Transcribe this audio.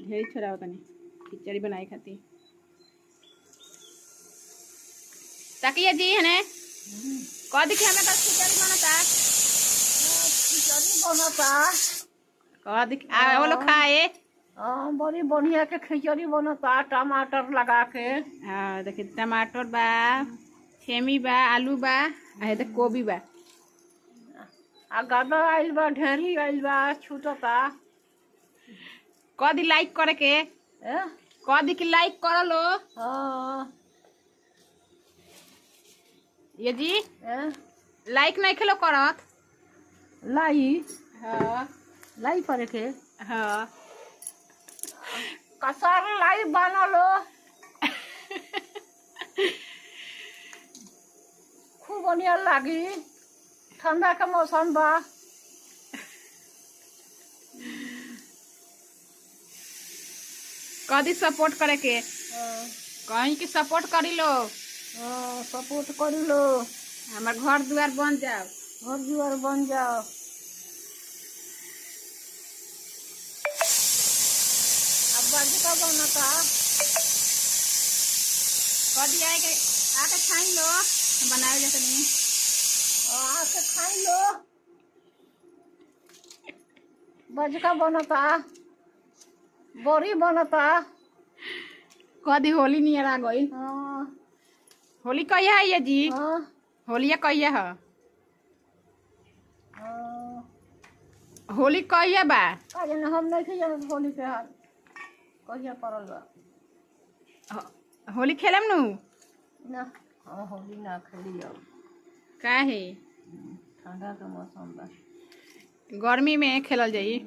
ढेरी छोड़ा तनी खिचड़ी बनाए खाती ताकि जी है ने कह दिखे हमें तो खिचड़ी बनता कह दिख आ वो लोग खाए बड़ी बढ़िया के खिचड़ी बनता टमाटर लगा के। हाँ देखिए टमाटर बा छेमी बा आलू बा आ तो गोभी बा आ गदा आइल बा ढेरी आइल बा छूटता कह दी लाइक करे के कह दी कि लाइक कर लो ये जी लाइक नहीं खेलो करत लाई हाँ लाई करे के हाँ कसार लाई बनलो खूब बढ़िया लागी ठंडा के मौसम बा कदी सपोर्ट करे के कहीं की सपोर्ट करी लो सपोर्ट कर लो हमार घर द्वार बन जाओ घर दुआर बन जाओ। अब बाजी का बनता कदी आके खाई लो बनाए जैसे नहीं आके खाई लो बजका बनता बड़ी बनता कदी होली नहीं आ गई होली कहिया है ये जी होलिया कहिया है होली कहिया बा हम नहीं जानत होली के हाल कहिया पड़ल बा होली खेलम नु ना हम होली ना खेली अब काहे ठंडा के मौसम बा गर्मी में खेलल जाई